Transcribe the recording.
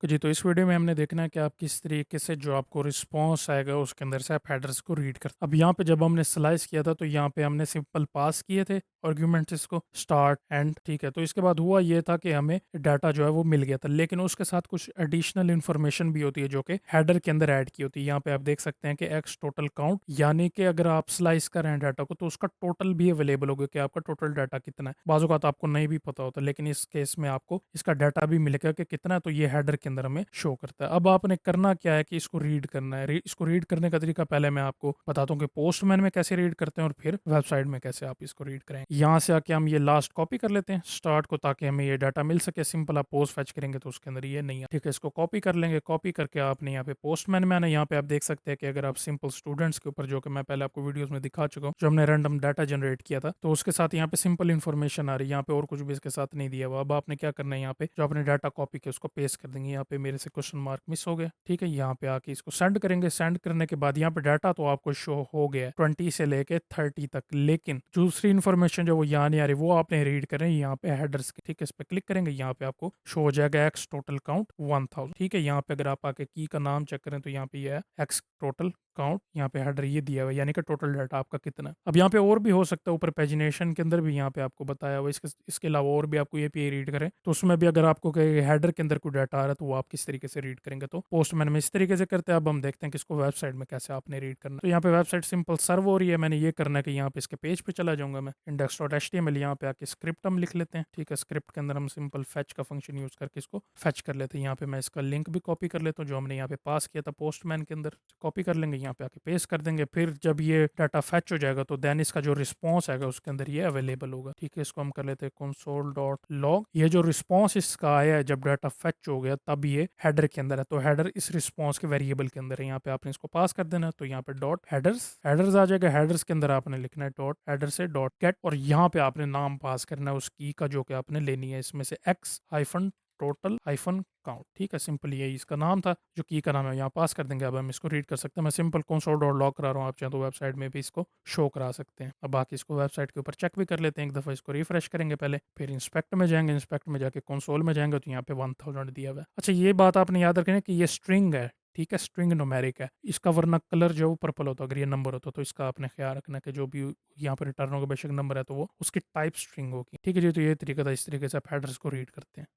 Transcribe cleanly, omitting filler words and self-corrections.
जी, तो इस वीडियो में हमने देखना है कि आप किस तरीके से जो आपको रिस्पॉन्स आएगा उसके अंदर से आप हेडर्स को रीड कर। अब यहाँ पे जब हमने स्लाइस किया था तो यहाँ पे हमने सिंपल पास किए थे आर्ग्यूमेंट्स, इसको स्टार्ट एंड, ठीक है। तो इसके बाद हुआ ये था कि हमें डाटा जो है वो मिल गया था, लेकिन उसके साथ कुछ एडिशनल इन्फॉर्मेशन भी होती है जो कि हेडर के अंदर ऐड की होती है। यहाँ पे आप देख सकते हैं कि एक्स टोटल काउंट, यानी कि अगर आप स्लाइस कर रहे हैं डाटा को तो उसका टोटल भी अवेलेबल होगा कि आपका टोटल डाटा कितना है। बाजू का तो आपको नहीं भी पता होता, लेकिन इस केस में आपको इसका डाटा भी मिलेगा कि कितना है, तो ये हेडर के अंदर हमें शो करता है। अब आपने करना क्या है कि इसको रीड करना है। इसको रीड करने का तरीका पहले मैं आपको बताता हूँ कि पोस्टमैन में कैसे रीड करते हैं और फिर वेबसाइट में कैसे आप इसको रीड करेंगे। यहाँ से आके हम ये लास्ट कॉपी कर लेते हैं स्टार्ट को, ताकि हमें ये डाटा मिल सके। सिंपल आप पोस्ट फैच करेंगे तो उसके अंदर ये नहीं है, ठीक है। इसको कॉपी कर लेंगे, कॉपी करके आपने यहाँ पे पोस्टमैन में आना। यहाँ पे आप देख सकते हैं कि अगर आप सिंपल स्टूडेंट्स के ऊपर, जो कि मैं पहले आपको वीडियोस में दिखा चुका हूँ, जो हमने रैंडम डाटा जनरेट किया था, तो उसके साथ यहाँ पे सिंपल इन्फॉर्मेशन आ रही है। यहाँ पे और कुछ भी इसके साथ नहीं दिया हुआ। अब आपने क्या करना है, यहाँ पे जो आपने डाटा कॉपी किया उसको पेस्ट कर देंगे। यहाँ पे मेरे से क्वेश्चन मार्क मिस हो गया, ठीक है। यहाँ पे आके इसको सेंड करेंगे। सेंड करने के बाद यहाँ पे डाटा तो आपको शो हो गया है 20 से लेके 30 तक, लेकिन दूसरी इन्फॉर्मेशन जो वो यहाँ नहीं आ रही, वो आपने रीड करें यहाँ पे हेडर्स की, ठीक है। इस पे क्लिक करेंगे, यहाँ पे आपको शो हो जाएगा एक्स टोटल काउंट 1000, ठीक है। यहाँ पे अगर आप आके की का नाम चेक करें तो यहाँ पे ये है एक्स टोटल काउंट, यहाँ पे हेडर ये दिया हुआ है, यानी कि टोटल डाटा आपका कितना है। अब यहाँ पे और भी हो सकता है, ऊपर पेजिनेशन के अंदर भी यहाँ पे आपको बताया हुआ है। इसके अलावा और भी आपको एपीआई रीड करें तो उसमें भी अगर आपको हेडर के अंदर कोई डाटा आ रहा है तो वो आप किस तरीके से रीड करेंगे, तो पोस्टमैन में इस तरीके से करते हैं। अब हम देखते हैं कि इसको वेबसाइट में कैसे आपने रीड करना है। तो यहाँ पे वेबसाइट सिंपल सर्व हो रही है। मैंने ये करना है कि यहाँ पे इसके पेज पे चला जाऊंगा मैं, index.html। यहाँ पे आके स्क्रिप्ट हम लिख लेते हैं, ठीक है। स्क्रिप्ट के अंदर हम सिंपल फैच का फंक्शन यूज करके इसको फैच कर लेते हैं। यहाँ पे मैं इसका लिंक भी कॉपी कर लेता हूँ जो हमने यहाँ पे पास किया था पोस्टमैन के अंदर, कॉपी कर लेंगे, यहाँ पे आके पेस्ट कर देंगे। फिर जब ये डाटा फैच हो जाएगा तो देन इसका जो रिस्पॉन्स आएगा उसके अंदर ये अवेलेबल होगा, ठीक है। इसको हम कर लेते हैं console.log। ये जो रिस्पॉन्स इसका आया है जब डाटा फैच हो गया तब ये हेडर के अंदर है, तो हेडर इस रिस्पॉन्स के वेरिएबल के अंदर है। यहाँ पे आपने इसको पास कर देना है, तो यहाँ पे डॉट हेडर्स हेडर्स आ जाएगा। हेडर्स के अंदर आपने लिखना है डॉट हेडर से डॉट गेट, और यहाँ पे आपने नाम पास करना है उस की का जो कि आपने लेनी है, इसमें से x hyphen total hyphen count, ठीक है। सिंपल यही इसका नाम था, जो की का नाम है, यहाँ पास कर देंगे। अब हम इसको रीड कर सकते हैं। मैं सिंपल console.log करा रहा हूँ, आप चाहें तो वेबसाइट में भी इसको शो करा सकते हैं। अब बाकी इसको वेबसाइट के ऊपर चेक भी कर लेते हैं एक दफ़ा। इसको रिफ्रेश करेंगे पहले, फिर इंस्पेक्ट में जाएंगे, इंस्पेक्ट में जाके कंसोल में जाएंगे तो यहाँ पे 1000 दिया हुआ है। अच्छा, ये बात आपने याद रखनी है कि ये स्ट्रिंग है, ठीक है। स्ट्रिंग न्यूमेरिक है इसका, वरना कलर जो है वो पर्पल होता है अगर ये नंबर होता, तो इसका आपने ख्याल रखना कि जो भी यहाँ पर रिटर्न होगा बेशक नंबर है तो वो उसकी टाइप स्ट्रिंग होगी, ठीक है जी। तो ये तरीका था, इस तरीके से आप हेडर्स को रीड करते हैं।